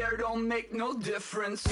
care, don't make no difference.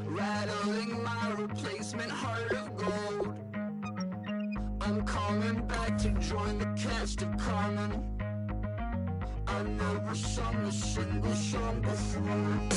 Rattling my replacement heart of gold. I'm coming back to join the cast of Carmen. I never sung a single song before. I don't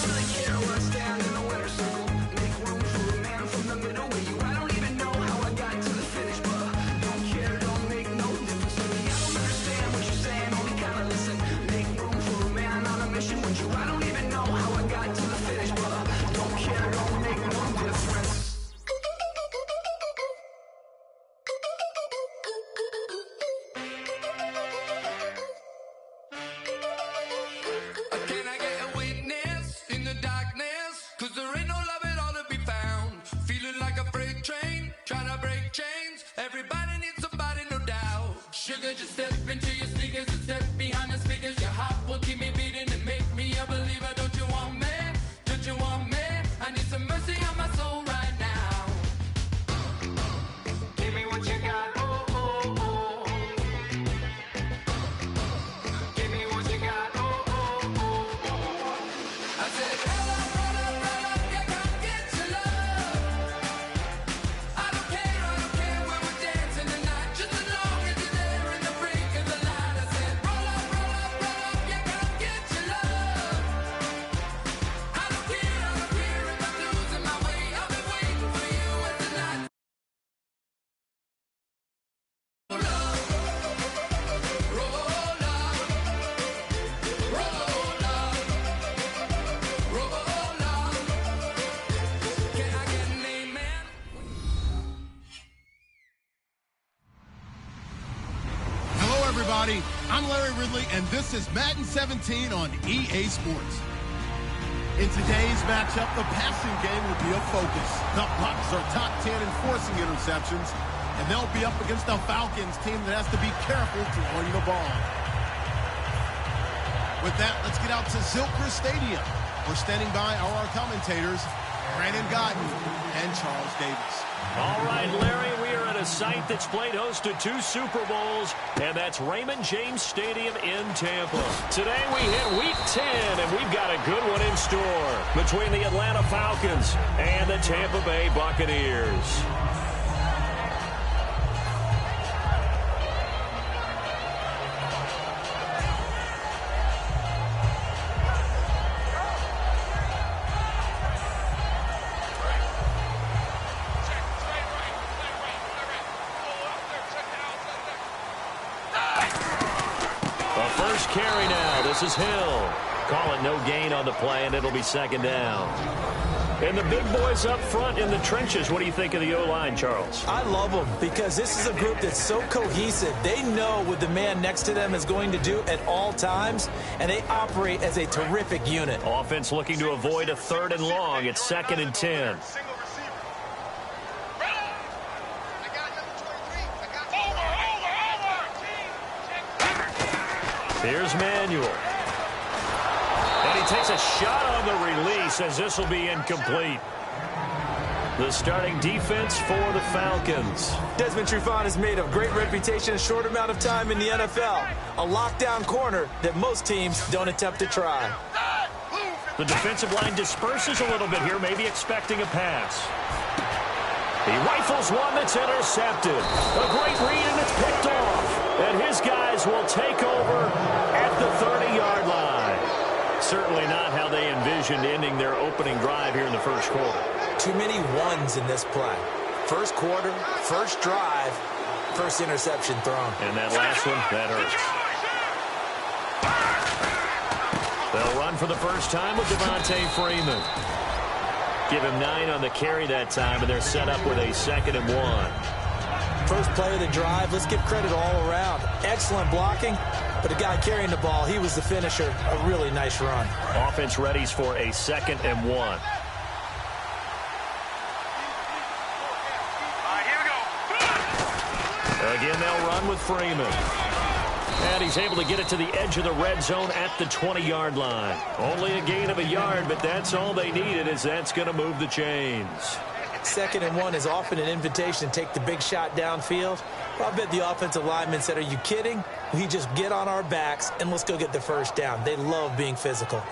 really care where I stand in the winner's circle. Make room for a man from the middle with you. I don't even know how I got to the finish, but don't care, don't make no difference to me. I don't understand what you're saying, only kinda listen. Make room for a man on a mission with you. I don't even know how I got to the finish, but don't care, don't make no difference. Can I get a witness in the darkness? 'Cause there ain't no love at all to be found. Feeling like a freight train, trying to break chains. Everybody needs somebody, no doubt. Sugar, just step into your sneakers and step behind the speakers. Your heart will keep me beating and make me a believer. Don't you want me? Don't you want me? I need some mercy on my soul right now. Give me what you got, oh, oh, oh. Give me what you got, oh, oh, oh. I said, roll up, yeah, come get your love. I don't care where we're dancing tonight, just as long as you're there in the brink of the light. I said, roll up, yeah, come get your love. I don't care if I'm losing my way. I've been waiting for you as the night. Roll up, roll up, roll up, roll up. Can I get an amen? Hello, everybody. I'm Larry Ridley, and this is Madden 17 on EA Sports. In today's matchup, the passing game will be a focus. The Bucs are top 10 in forcing interceptions, and they'll be up against the Falcons team that has to be careful throwing the ball. With that, let's get out to Zilker Stadium. We're standing by our commentators, Brandon Godden and Charles Davis. All right, Larry, we are at a site that's played host to 2 Super Bowls, and that's Raymond James Stadium in Tampa. Today we hit Week 10, and we've got a good one in store between the Atlanta Falcons and the Tampa Bay Buccaneers. First carry now. This is Hill. Call it no gain on the play, and it'll be second down. And the big boys up front in the trenches. What do you think of the O-line, Charles? I love them because this is a group that's so cohesive. They know what the man next to them is going to do at all times, and they operate as a terrific unit. Offense looking to avoid a 3rd and long. It's 2nd and 10. Here's Manuel. And he takes a shot on the release as this will be incomplete. The starting defense for the Falcons. Desmond Trufant has made a great reputation in a short amount of time in the NFL. A lockdown corner that most teams don't attempt to try. The defensive line disperses a little bit here, maybe expecting a pass. He rifles one that's intercepted. A great read, and it's picked off. And his guys will take over at the 30-yard line. Certainly not how they envisioned ending their opening drive here in the first quarter. Too many ones in this play. First quarter, first drive, first interception thrown. And that last one, that hurts. They'll run for the first time with Devontae Freeman. Give him 9 on the carry that time, and they're set up with a 2nd and 1. First play of the drive, let's give credit all around. Excellent blocking, but the guy carrying the ball, he was the finisher. A really nice run. Offense readies for a 2nd and 1. Again, they'll run with Freeman. And he's able to get it to the edge of the red zone at the 20-yard line. Only a gain of a yard, but that's all they needed, as that's going to move the chains. 2nd and 1 is often an invitation to take the big shot downfield. Well, I bet the offensive linemen said, are you kidding? We just get on our backs and let's go get the first down. They love being physical.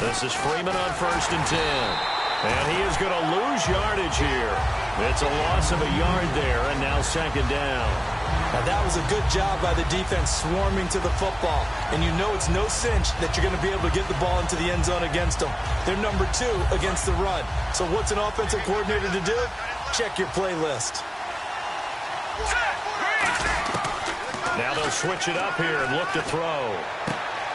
This is Freeman on 1st and 10. And he is going to lose yardage here. It's a loss of a yard there, and now 2nd down. Now, that was a good job by the defense swarming to the football. And you know it's no cinch that you're going to be able to get the ball into the end zone against them. They're number 2 against the run. So what's an offensive coordinator to do? Check your playlist. Now they'll switch it up here and look to throw.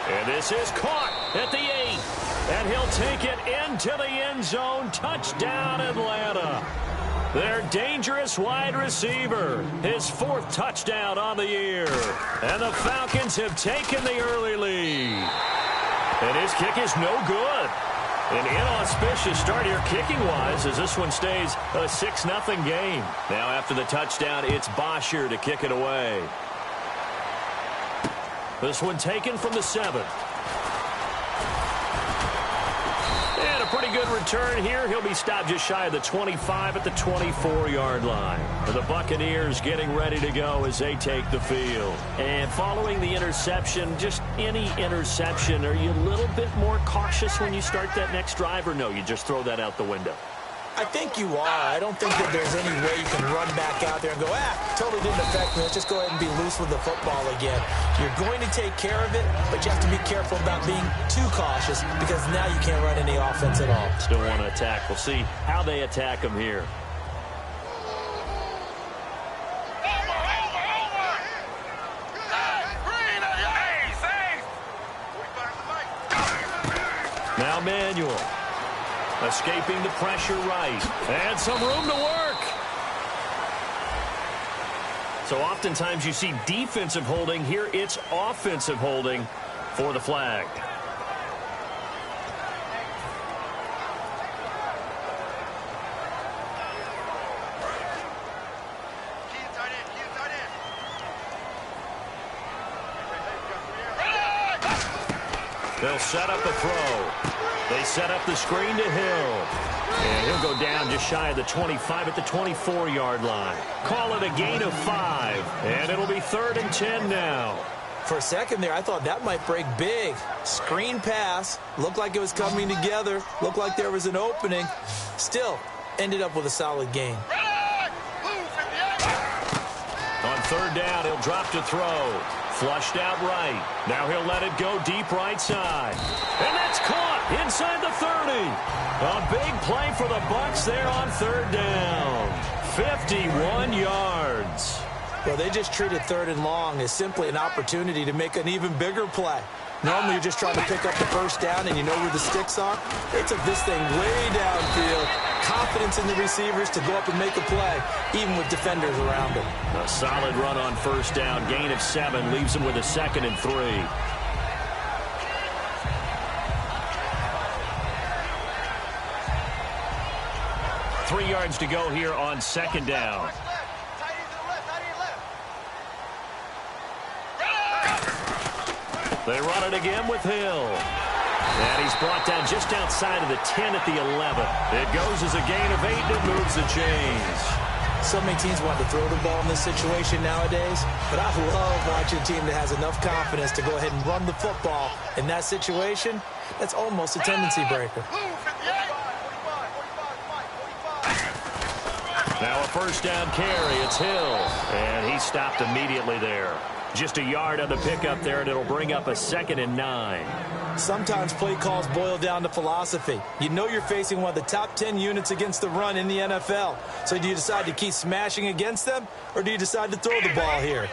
And this is caught at the 8. And he'll take it into the end zone. Touchdown, Atlanta. Their dangerous wide receiver. His 4th touchdown on the year. And the Falcons have taken the early lead. And his kick is no good. An inauspicious start here kicking-wise as this one stays a 6-0 game. Now after the touchdown, it's Bosher to kick it away. This one taken from the 7. And a pretty good return here. He'll be stopped just shy of the 25 at the 24-yard line. The Buccaneers getting ready to go as they take the field. And following the interception, just any interception, are you a little bit more cautious when you start that next drive, or no, you just throw that out the window? I think you are. I don't think that there's any way you can run back out there and go, totally didn't affect me. Let's just go ahead and be loose with the football again. You're going to take care of it, but you have to be careful about being too cautious because now you can't run any offense at all. Still want to attack. We'll see how they attack him here. Now Manuel. Escaping the pressure right. And some room to work. So oftentimes you see defensive holding. Here it's offensive holding for the flag. They'll set up a throw. They set up the screen to Hill. And he'll go down just shy of the 25 at the 24-yard line. Call it a gain of 5. And it'll be 3rd and 10 now. For a second there, I thought that might break big. Screen pass. Looked like it was coming together. Looked like there was an opening. Still, ended up with a solid gain. On 3rd down, he'll drop to throw. Flushed out right. Now he'll let it go deep right side. And that's caught inside the 30. A big play for the Bucs there on 3rd down. 51 yards. Well, they just treated 3rd and long as simply an opportunity to make an even bigger play. Normally, you're just trying to pick up the first down, and you know where the sticks are. They took this thing way downfield. Confidence in the receivers to go up and make a play, even with defenders around them. A solid run on 1st down. Gain of 7 leaves them with a 2nd and 3. Three yards to go here on 2nd down. They run it again with Hill. And he's brought down just outside of the 10 at the 11. It goes as a gain of 8 and it moves the chains. So many teams want to throw the ball in this situation nowadays, but I love watching a team that has enough confidence to go ahead and run the football. In that situation, that's almost a tendency breaker. Now a 1st down carry. It's Hill. And he stopped immediately there. Just a yard on the pickup there, and it'll bring up a 2nd and 9. Sometimes play calls boil down to philosophy. You know you're facing one of the top 10 units against the run in the NFL. So do you decide to keep smashing against them, or do you decide to throw the ball here?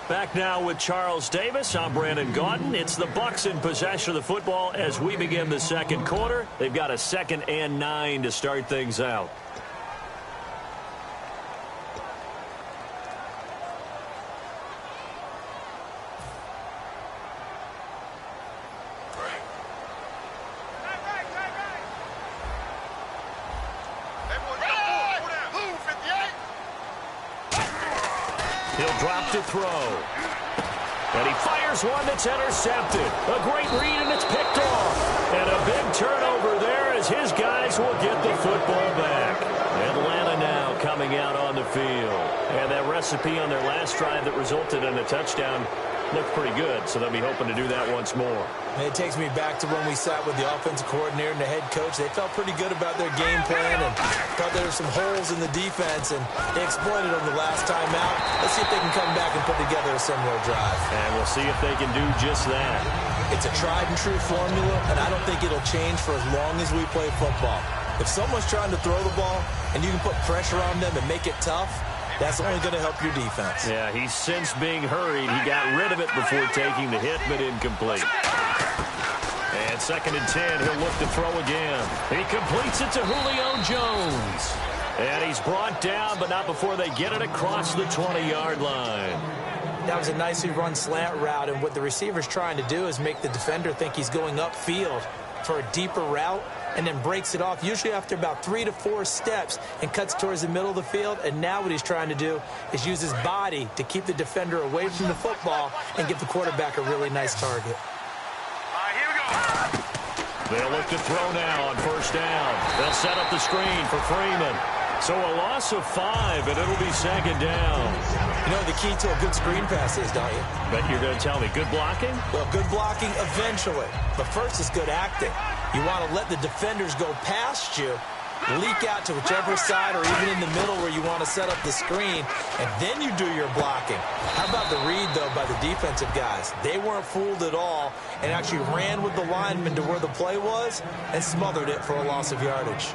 Back now with Charles Davis. I'm Brandon Gaudin. It's the Bucs in possession of the football as we begin the second quarter. They've got a 2nd and 9 to start things out. He'll drop to throw. And he fires one that's intercepted. A great read, and it's picked off. And a big turnover there as his guys will get the football back. Atlanta now coming out on the field. And that recipe on their last drive that resulted in a touchdown looked pretty good, so they'll be hoping to do that once more. And it takes me back to when we sat with the offensive coordinator and the head coach. They felt pretty good about their game plan and thought there were some holes in the defense, and they exploited them the last time out. Let's see if they can come back and put together a similar drive. And we'll see if they can do just that. It's a tried-and-true formula, and I don't think it'll change for as long as we play football. If someone's trying to throw the ball and you can put pressure on them and make it tough, that's only going to help your defense. Yeah, he's since being hurried. He got rid of it before taking the hit, but incomplete. And 2nd and 10, he'll look to throw again. He completes it to Julio Jones. And he's brought down, but not before they get it across the 20-yard line. That was a nicely run slant route, and what the receiver's trying to do is make the defender think he's going upfield for a deeper route, and then breaks it off, usually after about 3 to 4 steps, and cuts towards the middle of the field. And now what he's trying to do is use his body to keep the defender away from the football and give the quarterback a really nice target. All right, here we go. They'll look to throw now on 1st down. They'll set up the screen for Freeman. So a loss of 5, and it'll be 2nd down. You know the key to a good screen pass is, don't you? Bet you're going to tell me good blocking? Well, good blocking eventually. But first it's good acting. You want to let the defenders go past you, leak out to whichever side or even in the middle where you want to set up the screen, and then you do your blocking. How about the read, though, by the defensive guys? They weren't fooled at all and actually ran with the lineman to where the play was and smothered it for a loss of yardage.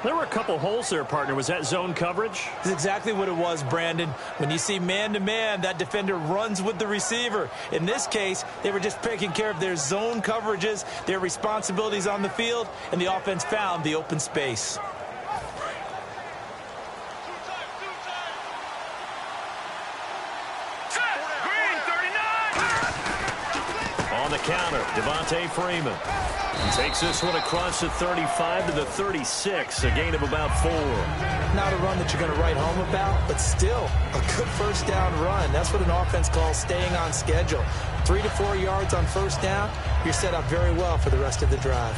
There were a couple holes there, partner. Was that zone coverage? That's exactly what it was, Brandon. When you see man-to-man, that defender runs with the receiver. In this case, they were just taking care of their zone coverages, their responsibilities on the field, and the offense found the open space. On the counter, Devontae Freeman. Takes this one across the 35 to the 36, a gain of about 4. Not a run that you're going to write home about, but still a good 1st down run. That's what an offense calls staying on schedule. 3 to 4 yards on 1st down, you're set up very well for the rest of the drive.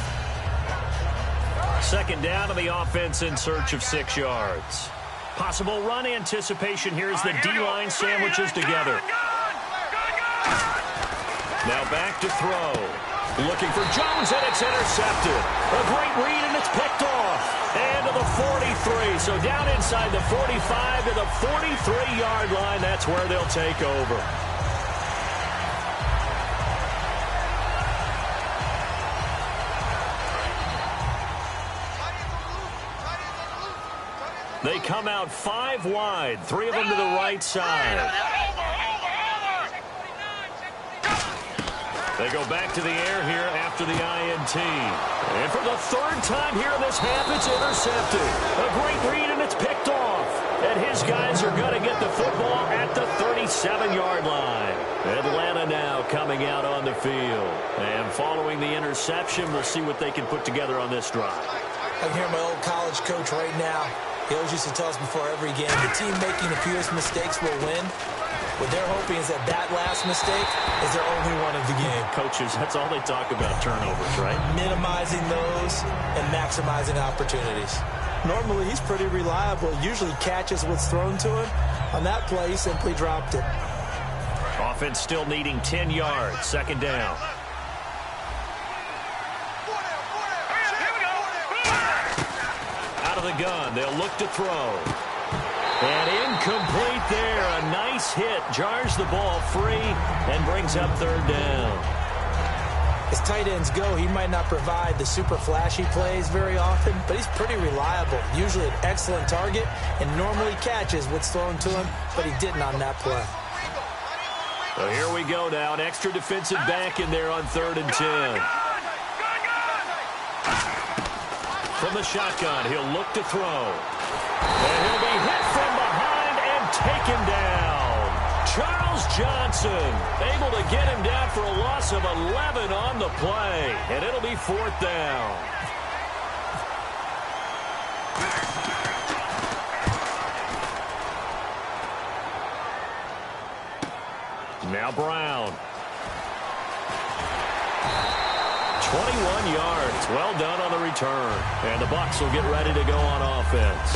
2nd down, and the offense in search of 6 yards. Possible run anticipation here as the D-line sandwiches together. Now back to throw. Looking for Jones, and it's intercepted. A great read, and it's picked off. And to the 43. So down inside the 45 to the 43-yard line. That's where they'll take over. They come out 5 wide, 3 of them to the right side. They go back to the air here after the INT. And for the 3rd time here in this half, it's intercepted. A great read, and it's picked off. And his guys are going to get the football at the 37-yard line. Atlanta now coming out on the field. And following the interception, we'll see what they can put together on this drive. I can hear my old college coach right now. He always used to tell us before every game, the team making the fewest mistakes will win. What they're hoping is that last mistake is their only one of the game. Coaches, that's all they talk about, turnovers, right? Minimizing those and maximizing opportunities. Normally, he's pretty reliable. Usually catches what's thrown to him. On that play, he simply dropped it. Offense still needing 10 yards. 2nd down. Out of the gun. They'll look to throw. And incomplete there. A nice hit. Jars the ball free and brings up third down. As tight ends go, he might not provide the super flashy plays very often, but he's pretty reliable. Usually an excellent target and normally catches what's thrown to him, but he didn't on that play. So here we go now. An extra defensive back in there on 3rd and 10. From the shotgun, he'll look to throw. And he'll be hit from behind and taken down. Charles Johnson able to get him down for a loss of 11 on the play. And it'll be 4th down. Now Brown. 21 yards. Well done on the return. And the Bucs will get ready to go on offense.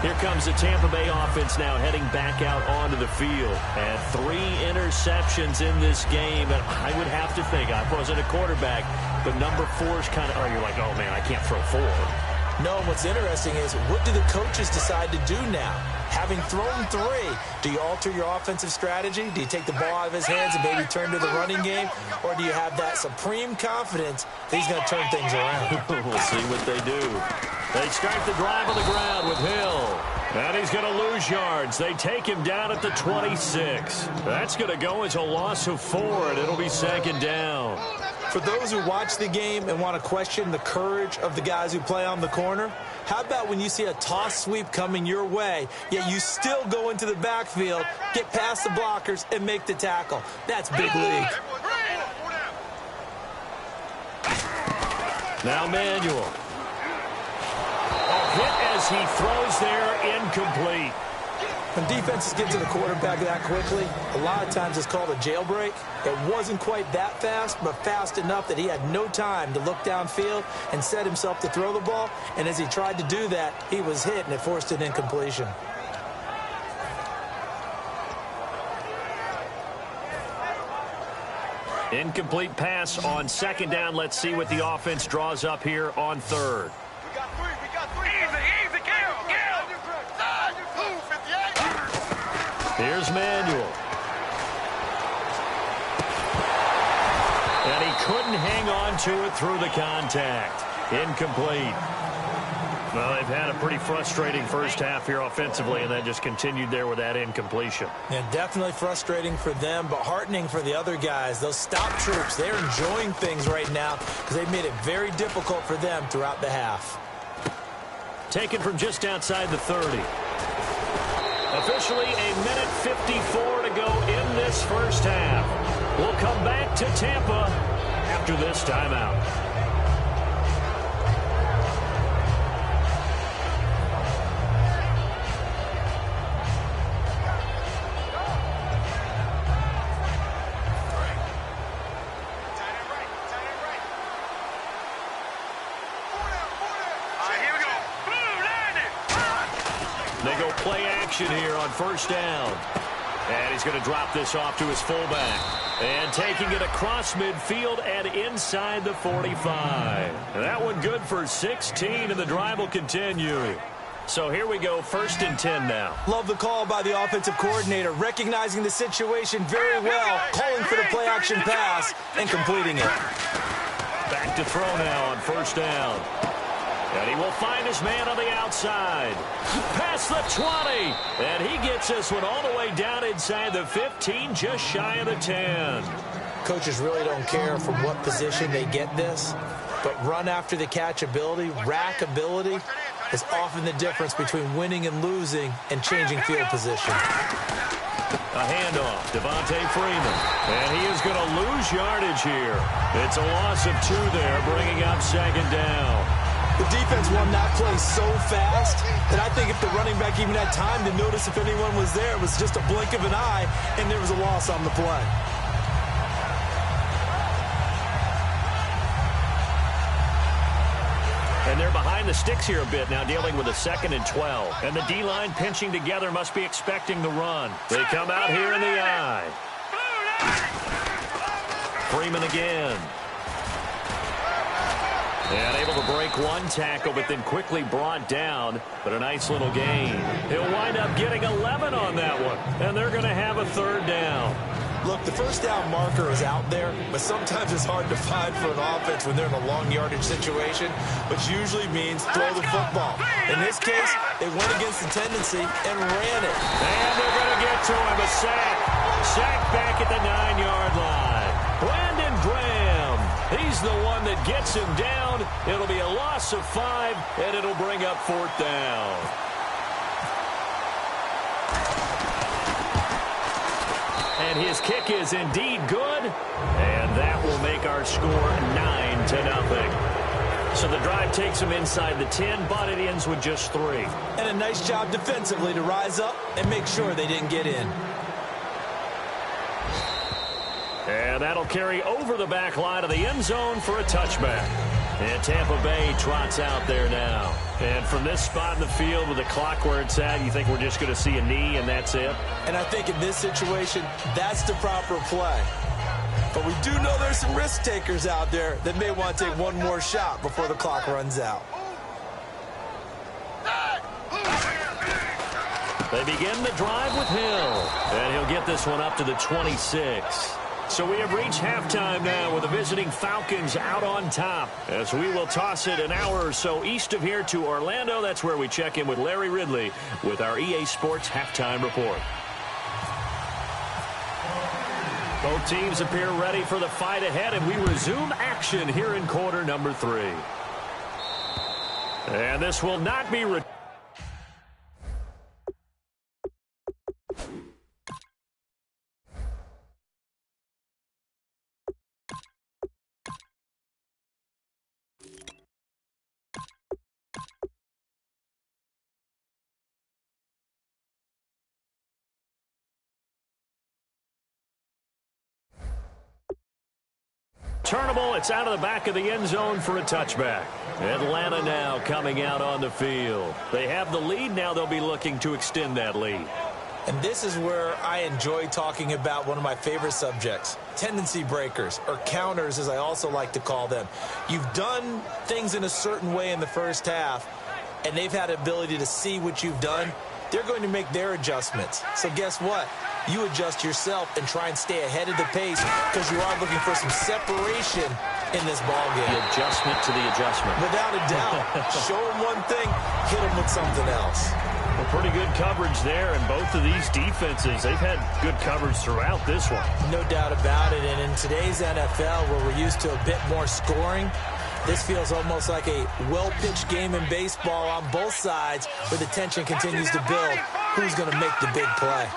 Here comes the Tampa Bay offense now heading back out onto the field. And 3 interceptions in this game. And I would have to think, I wasn't a quarterback, but number 4 is kind of, you're like, oh, man, I can't throw 4. No, what's interesting is, what do the coaches decide to do now? Having thrown 3, do you alter your offensive strategy? Do you take the ball out of his hands and maybe turn to the running game? Or do you have that supreme confidence that he's going to turn things around? We'll see what they do. They start the drive on the ground with Hill. And he's going to lose yards. They take him down at the 26. That's going to go as a loss of 4, and it'll be 2nd down. For those who watch the game and want to question the courage of the guys who play on the corner, how about when you see a toss sweep coming your way, yet you still go into the backfield, get past the blockers, and make the tackle? That's big league. Now Manuel. A hit as he throws there, incomplete. When defenses get to the quarterback that quickly, a lot of times it's called a jailbreak. It wasn't quite that fast, but fast enough that he had no time to look downfield and set himself to throw the ball. And as he tried to do that, he was hit, and it forced an incompletion. Incomplete pass on 2nd down. Let's see what the offense draws up here on 3rd. We got 3. Easy, kill. Here's Manuel. And he couldn't hang on to it through the contact. Incomplete. Well, they've had a pretty frustrating first half here offensively, and then just continued there with that incompletion. Yeah, definitely frustrating for them, but heartening for the other guys. Those stop troops, they're enjoying things right now because they've made it very difficult for them throughout the half. Taken from just outside the 30. Officially a minute 54 to go in this first half. We'll come back to Tampa after this timeout. They go play action here on 1st down. And he's going to drop this off to his fullback. And taking it across midfield and inside the 45. That one good for 16, and the drive will continue. So here we go, 1st and 10 now. Love the call by the offensive coordinator, recognizing the situation very well, calling for the play action pass and completing it. Back to throw now on 1st down. And he will find his man on the outside. Past the 20. And he gets this one all the way down inside the 15, just shy of the 10. Coaches really don't care from what position they get this, but run after the catch ability, rack ability, is often the difference between winning and losing and changing field position. A handoff, Devontae Freeman. And he is going to lose yardage here. It's a loss of 2 there, bringing up 2nd down. The defense won that play so fast that I think if the running back even had time to notice if anyone was there, it was just a blink of an eye, and there was a loss on the play. And they're behind the sticks here a bit now, dealing with a 2nd and 12. And the D-line pinching together must be expecting the run. They come out here in the eye. Freeman again. And able to break one tackle, but then quickly brought down. But a nice little gain. He'll wind up getting 11 on that one, and they're going to have a third down. Look, the first down marker is out there, but sometimes it's hard to find for an offense when they're in a long yardage situation, which usually means throw the football. In this case, they went against the tendency and ran it. And they're going to get to him, a sack. Sack back at the 9-yard line. Brandon Graham, he's the one that gets him down. It'll be a loss of 5, and it'll bring up 4th down. And his kick is indeed good, and that will make our score 9-0. So the drive takes him inside the 10, but it ends with just 3. And a nice job defensively to rise up and make sure they didn't get in. And that'll carry over the back line of the end zone for a touchback. And Tampa Bay trots out there now. And from this spot in the field with the clock where it's at, you think we're just going to see a knee and that's it? And I think in this situation, that's the proper play. But we do know there's some risk takers out there that may want to take one more shot before the clock runs out. They begin the drive with Hill. And he'll get this one up to the 26. So we have reached halftime now with the visiting Falcons out on top, as we will toss it an hour or so east of here to Orlando. That's where we check in with Larry Ridley with our EA Sports Halftime Report. Both teams appear ready for the fight ahead, and we resume action here in quarter number 3. And this will not be turnable. It's out of the back of the end zone for a touchback. Atlanta now coming out on the field. They have the lead. Now they'll be looking to extend that lead. And this is where I enjoy talking about one of my favorite subjects, tendency breakers, or counters as I also like to call them. You've done things in a certain way in the first half, and they've had the ability to see what you've done. They're going to make their adjustments. So guess what? You adjust yourself and try and stay ahead of the pace because you are looking for some separation in this ball game. The adjustment to the adjustment. Without a doubt. Show them one thing, hit them with something else. Well, pretty good coverage there, and both of these defenses, they've had good coverage throughout this one. No doubt about it, and in today's NFL, where we're used to a bit more scoring, this feels almost like a well-pitched game in baseball on both sides where the tension continues to build. Who's going to make the big play?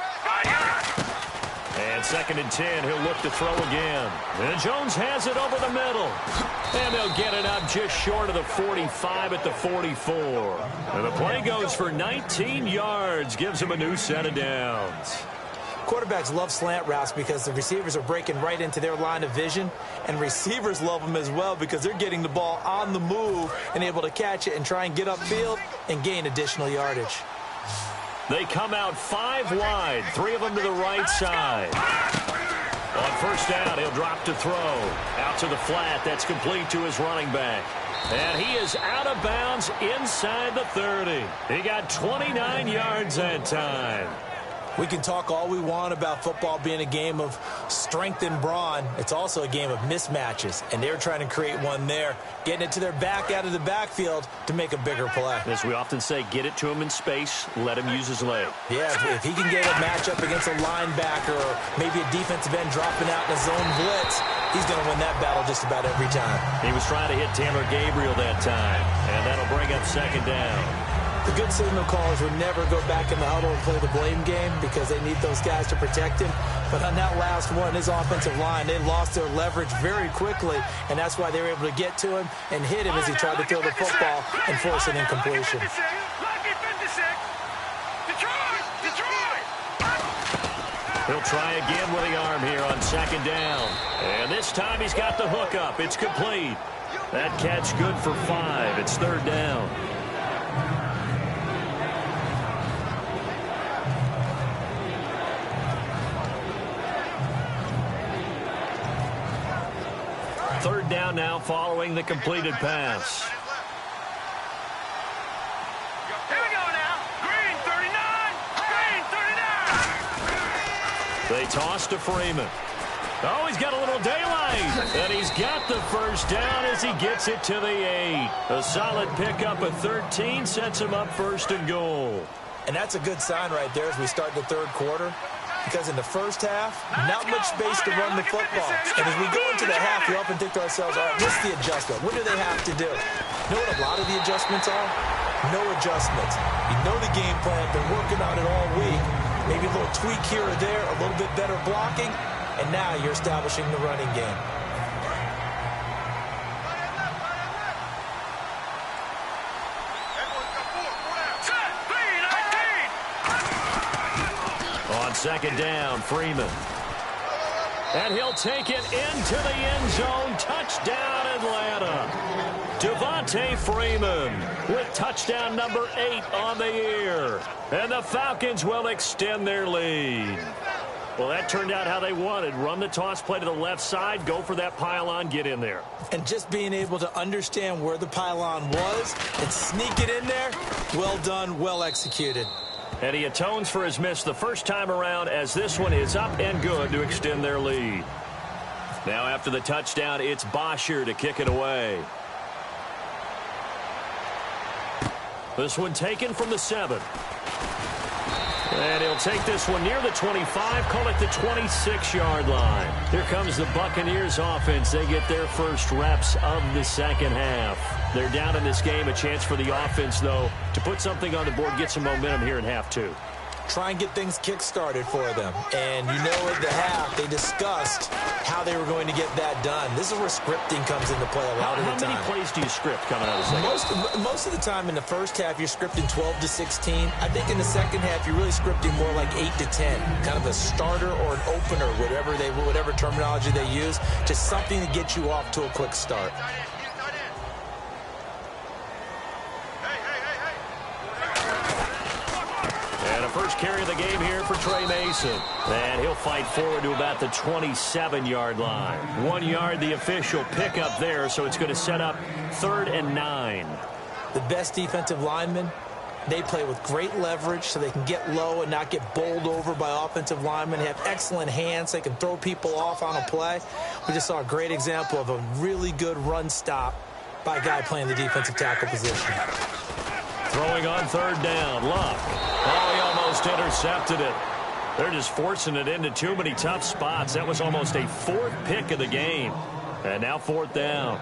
And 2nd and 10, he'll look to throw again. And Jones has it over the middle. And they'll get it up just short of the 45 at the 44. And the play goes for 19 yards, gives him a new set of downs. Quarterbacks love slant routes because the receivers are breaking right into their line of vision, and receivers love them as well because they're getting the ball on the move and able to catch it and try and get upfield and gain additional yardage. They come out 5 wide, 3 of them to the right side. On first down, he'll drop to throw. Out to the flat, that's complete to his running back. And he is out of bounds inside the 30. He got 29 yards that time. We can talk all we want about football being a game of strength and brawn. It's also a game of mismatches, and they're trying to create one there, getting it to their back out of the backfield to make a bigger play. As we often say, get it to him in space, let him use his leg. Yeah, if he can get a matchup against a linebacker or maybe a defensive end dropping out in a zone blitz, he's going to win that battle just about every time. He was trying to hit Taylor Gabriel that time, and that'll bring up 2nd down. The good signal callers would never go back in the huddle and play the blame game because they need those guys to protect him. But on that last one, his offensive line, they lost their leverage very quickly, and that's why they were able to get to him and hit him as he tried to throw the football and force an incompletion. He'll try again with the arm here on 2nd down. And this time he's got the hook up. It's complete. That catch good for 5. It's 3rd down. Third down now following the completed pass. They toss to Freeman. Oh, he's got a little daylight. And he's got the first down as he gets it to the 8. A solid pickup at 13 sets him up 1st and goal. And that's a good sign right there as we start the third quarter. Because in the first half, not much space to run the football. And as we go into the half, we often think to ourselves, all right, what's the adjustment? What do they have to do? You know what a lot of the adjustments are? No adjustments. You know the game plan, been working on it all week. Maybe a little tweak here or there, a little bit better blocking. And now you're establishing the running game. On 2nd down, Freeman. And he'll take it into the end zone. Touchdown, Atlanta. Devontae Freeman with touchdown number 8 on the year. And the Falcons will extend their lead. Well, that turned out how they wanted. Run the toss play to the left side, go for that pylon, get in there. And just being able to understand where the pylon was and sneak it in there, well done, well executed. And he atones for his miss the first time around as this one is up and good to extend their lead. Now after the touchdown, it's Bosher to kick it away. This one taken from the 7. And he'll take this one near the 25, call it the 26-yard line. Here comes the Buccaneers offense. They get their first reps of the second half. They're down in this game. A chance for the offense, though, to put something on the board, get some momentum here in half 2. Try and get things kick-started for them. And you know at the half, they discussed how they were going to get that done. This is where scripting comes into play a lot of the time. How many plays do you script coming out of the second? Most of the time in the first half, you're scripting 12 to 16. I think in the second half, you're really scripting more like 8 to 10. Kind of a starter or an opener, whatever terminology they use. Just something to get you off to a quick start. First carry of the game here for Trey Mason. And he'll fight forward to about the 27-yard line. 1 yard, the official pickup there, so it's going to set up 3rd and 9. The best defensive linemen, they play with great leverage so they can get low and not get bowled over by offensive linemen. They have excellent hands. They can throw people off on a play. We just saw a great example of a really good run stop by a guy playing the defensive tackle position. Throwing on 3rd down, Luck. Oh, he almost intercepted it. They're just forcing it into too many tough spots. That was almost a 4th pick of the game. And now 4th down.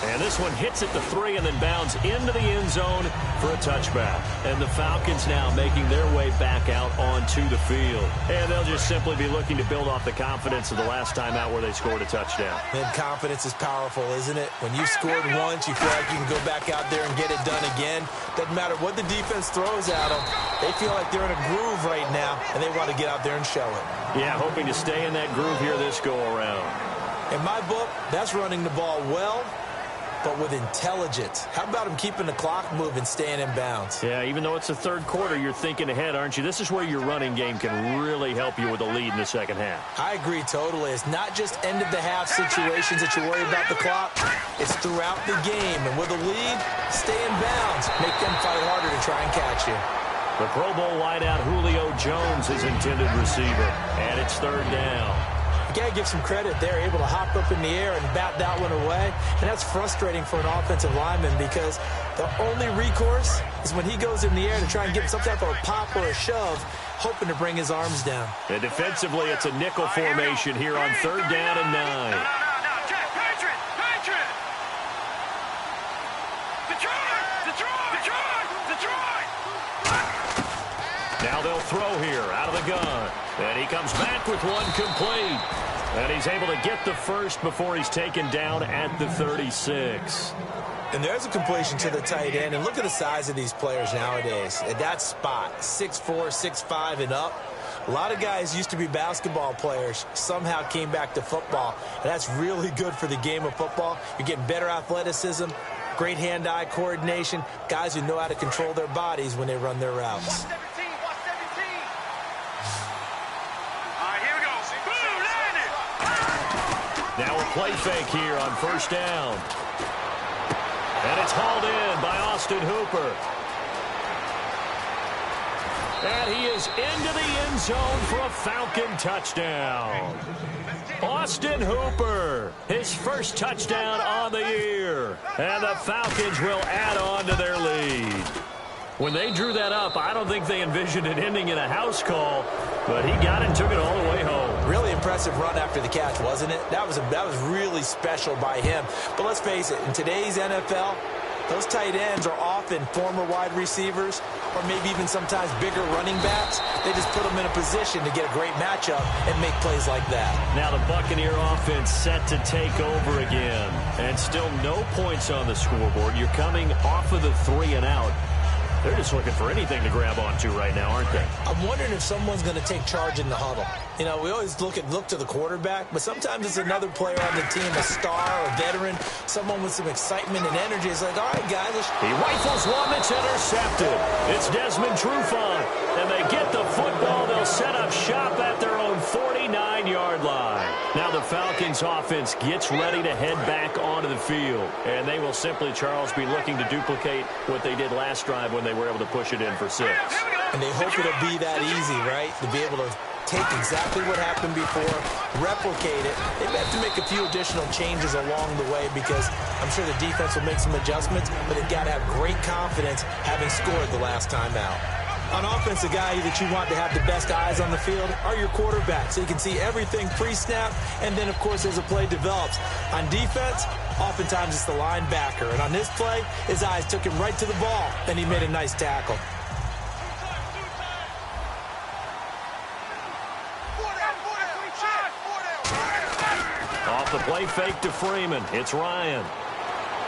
And this one hits at the 3 and then bounds into the end zone for a touchback. And the Falcons now making their way back out onto the field. And they'll just simply be looking to build off the confidence of the last time out where they scored a touchdown. And confidence is powerful, isn't it? When you've scored once, you feel like you can go back out there and get it done again. Doesn't matter what the defense throws at them. They feel like they're in a groove right now, and they want to get out there and show it. Yeah, hoping to stay in that groove here this go-around. In my book, that's running the ball well, but with intelligence. How about him keeping the clock moving, staying in bounds? Yeah, even though it's the third quarter, you're thinking ahead, aren't you? This is where your running game can really help you with a lead in the second half. I agree totally. It's not just end-of-the-half situations that you worry about the clock. It's throughout the game. And with a lead, stay in bounds. Make them fight harder to try and catch you. The Pro Bowl wideout Julio Jones is intended receiver, and it's 3rd down. You got to give some credit. They're able to hop up in the air and bat that one away. And that's frustrating for an offensive lineman because the only recourse is when he goes in the air to try and get some type of a pop or a shove, hoping to bring his arms down. And defensively, it's a nickel formation here on 3rd down and 9. Now they'll throw here out of the gun. And he comes back with one complete. And he's able to get the first before he's taken down at the 36. And there's a completion to the tight end. And look at the size of these players nowadays. At that spot, 6'4", 6'5", and up. A lot of guys used to be basketball players, somehow came back to football. And that's really good for the game of football. You're getting better athleticism, great hand-eye coordination, guys who know how to control their bodies when they run their routes. Now a play fake here on first down. And it's hauled in by Austin Hooper. And he is into the end zone for a Falcon touchdown. Austin Hooper, his first touchdown on the year. And the Falcons will add on to their lead. When they drew that up, I don't think they envisioned it ending in a house call, but he got it and took it all the way home. Really impressive run after the catch, wasn't it? That was really special by him. But let's face it, in today's NFL, those tight ends are often former wide receivers or maybe even sometimes bigger running backs. They just put them in a position to get a great matchup and make plays like that. Now the Buccaneer offense set to take over again. And still no points on the scoreboard. You're coming off of the 3 and out. They're just looking for anything to grab onto right now, aren't they? I'm wondering if someone's going to take charge in the huddle. You know, we always look to the quarterback, but sometimes it's another player on the team, a star, a veteran, someone with some excitement and energy. It's like, all right, guys. He rifles one that's intercepted. It's Desmond Trufant, and they get the football. They'll set up shop at their own 49-yard line. Now the Falcons offense gets ready to head back onto the field, and they will simply, Charles, be looking to duplicate what they did last drive when they were able to push it in for 6. And they hope it'll be that easy, right, to be able to take exactly what happened before, replicate it. They have to make a few additional changes along the way because I'm sure the defense will make some adjustments, but they've got to have great confidence having scored the last time out. On offense, the guy that you want to have the best eyes on the field are your quarterbacks, so you can see everything pre-snap, and then, of course, as the play develops. On defense, oftentimes it's the linebacker, and on this play, his eyes took him right to the ball, and he made a nice tackle. Off the play fake to Freeman. It's Ryan.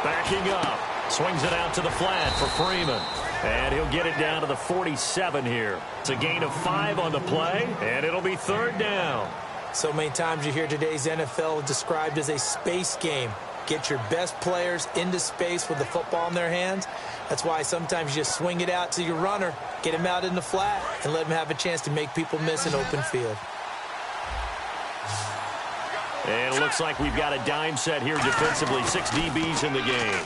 Backing up. Swings it out to the flat for Freeman. And he'll get it down to the 47 here. It's a gain of 5 on the play, and it'll be 3rd down. So many times you hear today's NFL described as a space game. Get your best players into space with the football in their hands. That's why sometimes you just swing it out to your runner, get him out in the flat, and let him have a chance to make people miss an open field. And it looks like we've got a dime set here defensively. 6 DBs in the game.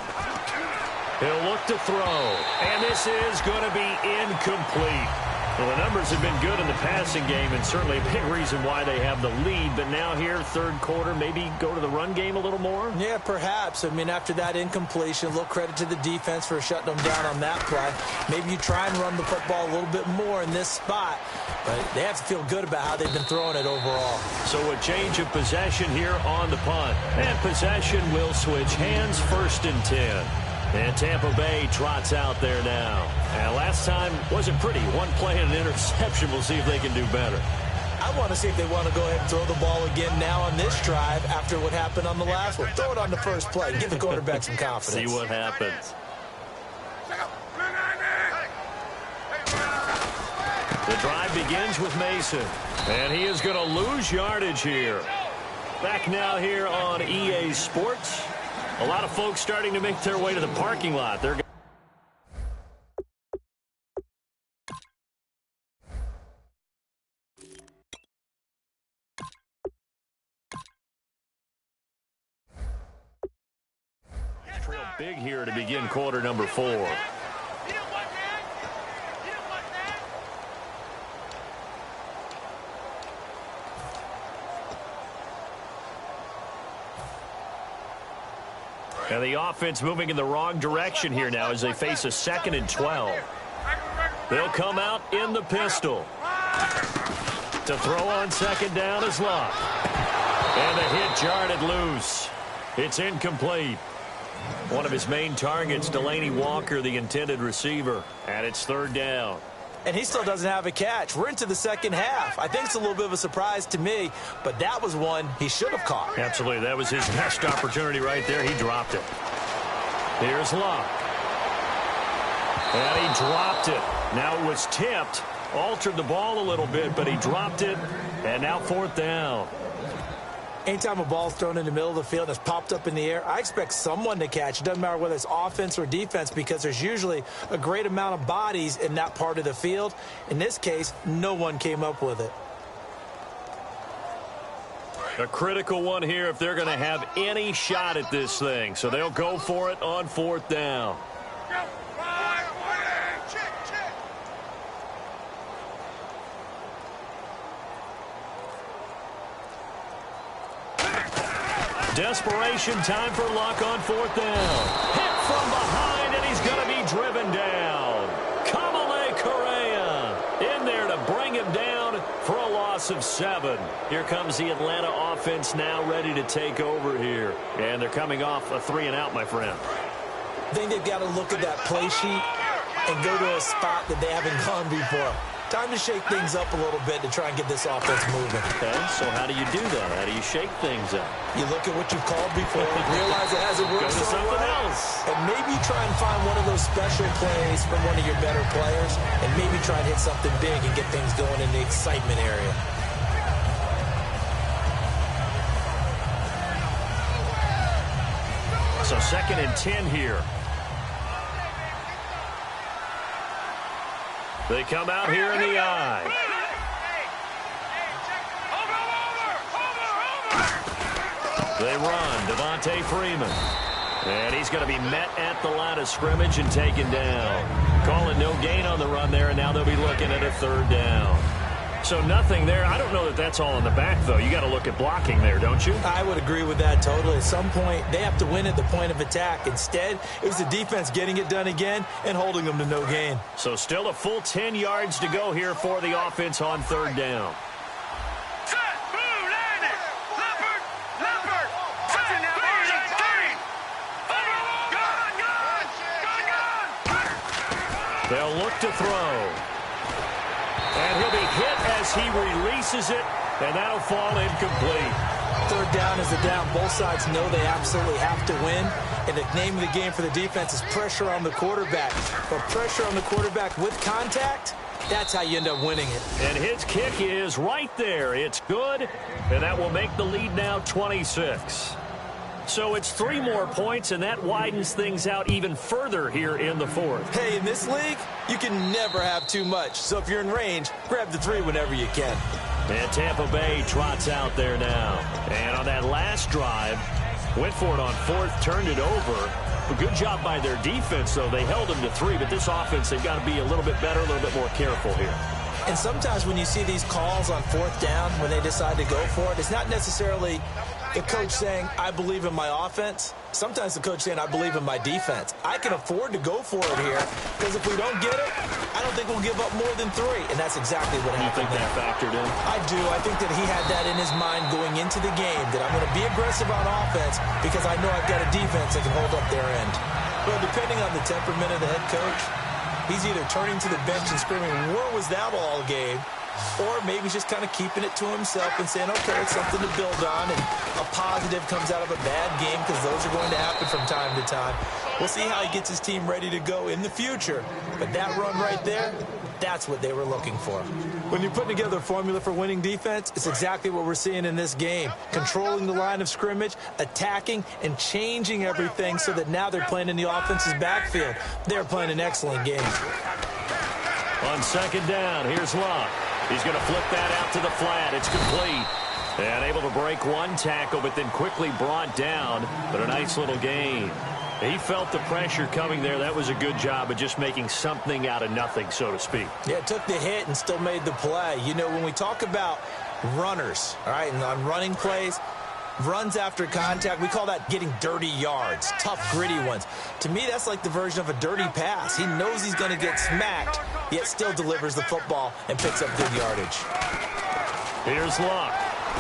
He'll look to throw. And this is going to be incomplete. Well, the numbers have been good in the passing game, and certainly a big reason why they have the lead. But now here, 3rd quarter, maybe go to the run game a little more? Yeah, perhaps. I mean, after that incompletion, a little credit to the defense for shutting them down on that play. Maybe you try and run the football a little bit more in this spot. But they have to feel good about how they've been throwing it overall. So a change of possession here on the punt. And possession will switch hands, 1st and 10. And Tampa Bay trots out there now. And last time wasn't pretty. 1 play and an interception. We'll see if they can do better. I want to see if they want to go ahead and throw the ball again now on this drive after what happened on the last one. Throw it on the first play. Give the quarterback some confidence. See what happens. The drive begins with Mason. And he is going to lose yardage here. Back now here on EA Sports. A lot of folks starting to make their way to the parking lot. They're trail big here to begin quarter number 4. And the offense moving in the wrong direction here now as they face a 2nd and 12. They'll come out in the pistol. To throw on 2nd down is Luck. And the hit jarred loose. It's incomplete. One of his main targets, Delaney Walker, the intended receiver. And it's 3rd down. And he still doesn't have a catch. We're into the second half. I think it's a little bit of a surprise to me, but that was one he should have caught. Absolutely. That was his best opportunity right there. He dropped it. Here's Luck. And he dropped it. Now it was tipped. Altered the ball a little bit, but he dropped it. And now 4th down. Anytime a ball's thrown in the middle of the field and it's popped up in the air, I expect someone to catch. It doesn't matter whether it's offense or defense because there's usually a great amount of bodies in that part of the field. In this case, no one came up with it. A critical one here if they're going to have any shot at this thing. So they'll go for it on 4th down. Desperation, time for luck on 4th down. Hit from behind, and he's going to be driven down. Kamale Correa in there to bring him down for a loss of 7. Here comes the Atlanta offense now ready to take over here. And they're coming off a 3-and-out, my friend. I think they've got to look at that play sheet and go to a spot that they haven't gone before. Time to shake things up a little bit to try and get this offense moving. Okay, so how do you do that? How do you shake things up? You look at what you've called before, realize it hasn't worked Go to so something well, else. and maybe try and find one of those special plays from one of your better players, and maybe try and hit something big and get things going in the excitement area. So 2nd and 10 here. They come out here in the eye. They run. Devontae Freeman. And he's going to be met at the line of scrimmage and taken down. Calling no gain on the run there, and now they'll be looking at a 3rd down. So nothing there. I don't know that that's all in the back, though. You got to look at blocking there, don't you? I would agree with that totally. At some point, they have to win at the point of attack. Instead, it was the defense getting it done again and holding them to no gain. So still a full 10 yards to go here for the offense on 3rd down. They'll look to throw. And he'll be hit as he releases it, and that'll fall incomplete. 3rd down is a down. Both sides know they absolutely have to win. And the name of the game for the defense is pressure on the quarterback. But pressure on the quarterback with contact, that's how you end up winning it. And his kick is right there. It's good, and that will make the lead now 26. So it's 3 more points, and that widens things out even further here in the 4th. Hey, in this league, you can never have too much. So if you're in range, grab the 3 whenever you can. And Tampa Bay trots out there now. And on that last drive, went for it on 4th, turned it over. A good job by their defense, though. They held them to 3, but this offense, they've got to be a little bit better, a little bit more careful here. And sometimes when you see these calls on 4th down, when they decide to go for it, it's not necessarily the coach saying, I believe in my offense. Sometimes the coach saying, I believe in my defense. I can afford to go for it here because if we don't get it, I don't think we'll give up more than 3. And that's exactly what happened. You think that factored in? I do. I think that he had that in his mind going into the game, that I'm going to be aggressive on offense because I know I've got a defense that can hold up their end. Well, depending on the temperament of the head coach, he's either turning to the bench and screaming, where was that all game? Or maybe he's just kind of keeping it to himself and saying, okay, it's something to build on, and a positive comes out of a bad game because those are going to happen from time to time. We'll see how he gets his team ready to go in the future. But that run right there, that's what they were looking for. When you're putting together a formula for winning defense, it's exactly what we're seeing in this game. Controlling the line of scrimmage, attacking, and changing everything so that now they're playing in the offense's backfield. They're playing an excellent game. On 2nd down, here's Locke. He's going to flip that out to the flat. It's complete. And able to break 1 tackle, but then quickly brought down. But a nice little gain. He felt the pressure coming there. That was a good job of just making something out of nothing, so to speak. Yeah, took the hit and still made the play. You know, when we talk about runners, all right, and on running plays, runs after contact, we call that getting dirty yards, tough, gritty ones. To me, that's like the version of a dirty pass. He knows he's going to get smacked, yet still delivers the football and picks up good yardage. Here's Luck.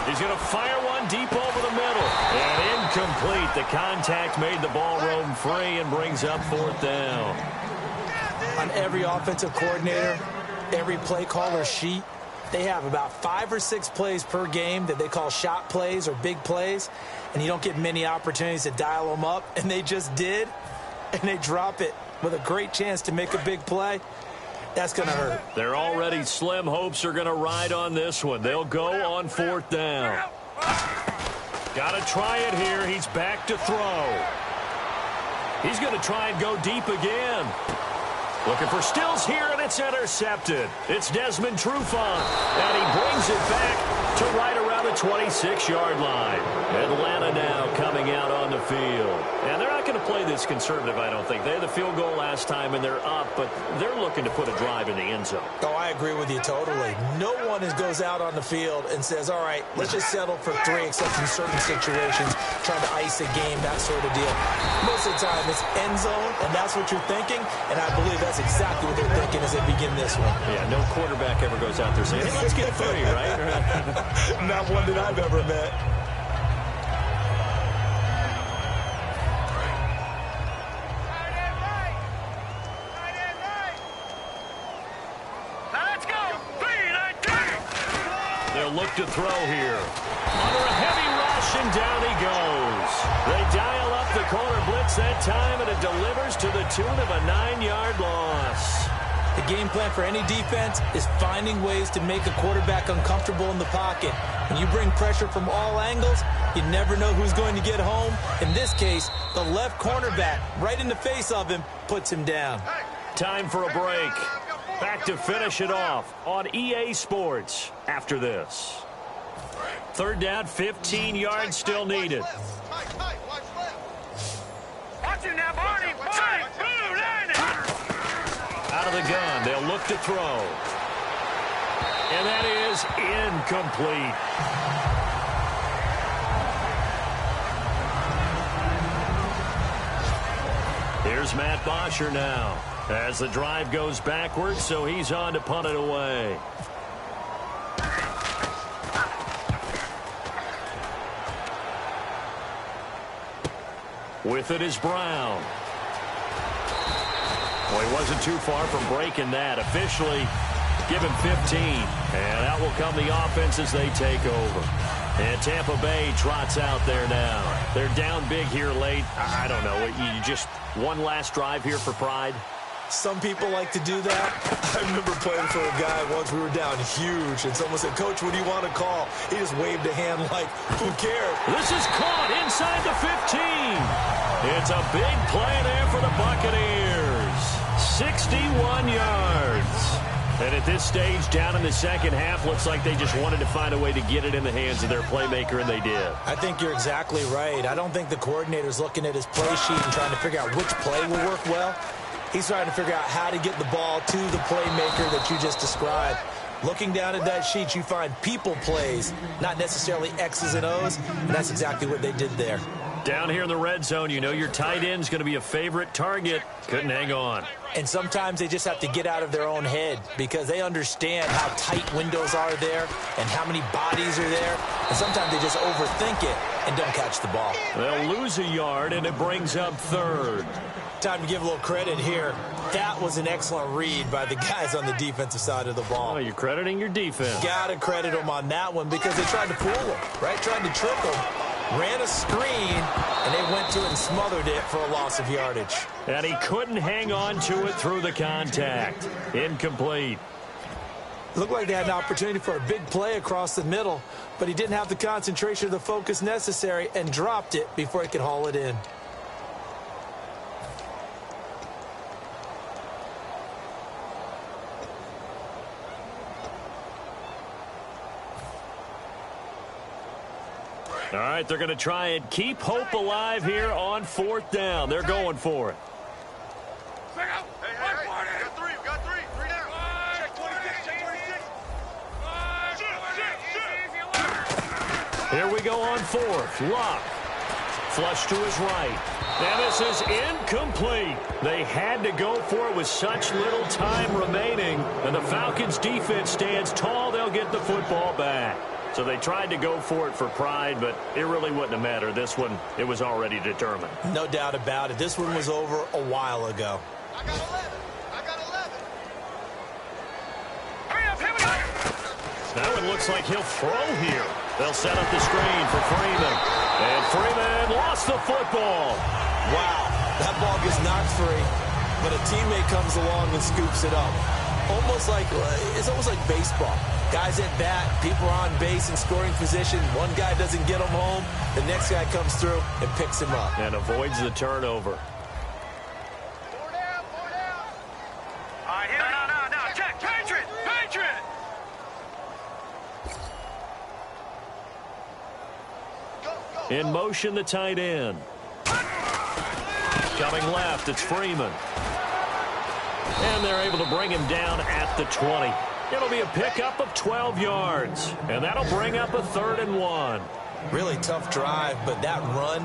He's going to fire one deep over the middle. And incomplete. The contact made the ball roam free and brings up 4th down. On every offensive coordinator, every play caller sheet, they have about 5 or 6 plays per game that they call shot plays or big plays, and you don't get many opportunities to dial them up, and they just did, and they drop it with a great chance to make a big play. That's going to hurt. Their already slim hopes are going to ride on this one. They'll go on 4th down. Got to try it here. He's back to throw. He's going to try and go deep again. Looking for Stills here, and it's intercepted. It's Desmond Trufant, and he brings it back to right around the 26-yard line. Atlanta now coming out on the field. And they're not going to play this conservative, I don't think. They had the field goal last time, and they're up, but they're looking to put a drive in the end zone. Oh, I agree with you totally. No one goes out on the field and says, all right, let's just settle for 3, except in certain situations, trying to ice a game, that sort of deal. Most of the time, it's end zone, and that's what you're thinking, and I believe that's exactly what they're thinking as they begin this one. Yeah, no quarterback ever goes out there saying, hey, let's get 3, right? Not one that I've ever met. They'll look to throw here. Under a heavy rush, and down he goes. They dial up the corner blitz that time, and it delivers to the tune of a 9-yard loss. The game plan for any defense is finding ways to make a quarterback uncomfortable in the pocket. When you bring pressure from all angles, you never know who's going to get home. In this case, the left cornerback, right in the face of him, puts him down. Time for a break. Back to finish it off on EA Sports after this. 3rd down, 15 yards still needed. Watch it now, Barney. Barney. Boom, line it. Out of the gun, they'll look to throw. And that is incomplete. Here's Matt Bosher now as the drive goes backwards, so he's on to punt it away. With it is Brown. Well, he wasn't too far from breaking that. Officially, give him 15. And out will come the offense as they take over. And Tampa Bay trots out there now. They're down big here late. I don't know. You just one last drive here for pride? Some people like to do that. I remember playing for a guy once. We were down huge, and someone said, Coach, what do you want to call? He just waved a hand like, who cares? This is caught inside the 15. It's a big play there for the Buccaneers. 61 yards. And at this stage, down in the second half, looks like they just wanted to find a way to get it in the hands of their playmaker, and they did. I think you're exactly right. I don't think the coordinator's looking at his play sheet and trying to figure out which play will work well. He's trying to figure out how to get the ball to the playmaker that you just described. Looking down at that sheet, you find people plays, not necessarily X's and O's, and that's exactly what they did there. Down here in the red zone, you know your tight end's going to be a favorite target. Couldn't hang on. And sometimes they just have to get out of their own head because they understand how tight windows are there and how many bodies are there. And sometimes they just overthink it and don't catch the ball. They'll lose a yard, and it brings up 3rd. Time to give a little credit here. That was an excellent read by the guys on the defensive side of the ball. Oh, you're crediting your defense. Got to credit them on that one because they tried to fool them, right? Tried to trick them. Ran a screen, and they went to it and smothered it for a loss of yardage. And he couldn't hang on to it through the contact. Incomplete. Looked like they had an opportunity for a big play across the middle, but he didn't have the concentration or the focus necessary and dropped it before he could haul it in. All right, they're going to try and keep hope alive here on 4th down. They're going for it. Hey, we got 3. 3 down. Check 26, check 26. Here we go on 4th. Lock. Flush to his right. And this is incomplete. They had to go for it with such little time remaining. And the Falcons defense stands tall. They'll get the football back. So they tried to go for it for pride, but it really wouldn't have mattered. This one, it was already determined. No doubt about it. This one was over a while ago. I got 11. Hurry up, here we go. Now it looks like he'll throw here. They'll set up the screen for Freeman. And Freeman lost the football. Wow, that ball gets knocked free, but a teammate comes along and scoops it up. It's almost like baseball. Guys at bat, people are on base in scoring position. One guy doesn't get him home. The next guy comes through and picks him up. And avoids the turnover. 4 down. All right, here. No. Check. Patriot. In motion, the tight end. Coming left, it's Freeman. And they're able to bring him down at the 20. It'll be a pickup of 12 yards. And that'll bring up a 3rd and 1. Really tough drive, but that run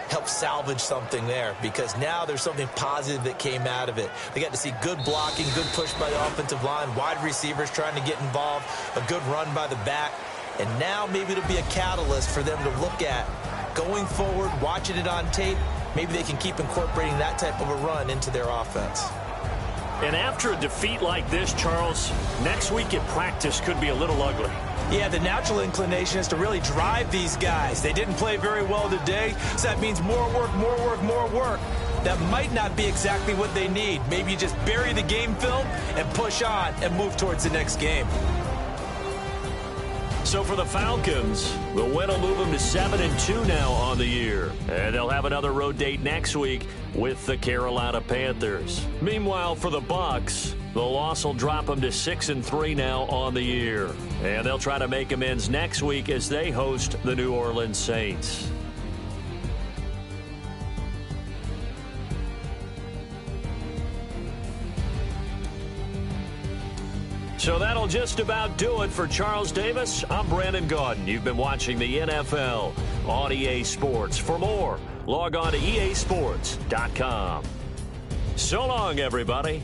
helped salvage something there because now there's something positive that came out of it. They got to see good blocking, good push by the offensive line, wide receivers trying to get involved, a good run by the back. And now maybe it'll be a catalyst for them to look at going forward, watching it on tape. Maybe they can keep incorporating that type of a run into their offense. And after a defeat like this, Charles, next week at practice could be a little ugly. Yeah, the natural inclination is to really drive these guys. They didn't play very well today, so that means more work, more work, more work. That might not be exactly what they need. Maybe you just bury the game film and push on and move towards the next game. So for the Falcons, the win will move them to 7-2 now on the year. And they'll have another road date next week with the Carolina Panthers. Meanwhile, for the Bucs, the loss will drop them to 6-3 now on the year. And they'll try to make amends next week as they host the New Orleans Saints. So that'll just about do it for Charles Davis. I'm Brandon Gaudin. You've been watching the NFL on EA Sports. For more, log on to easports.com. So long, everybody.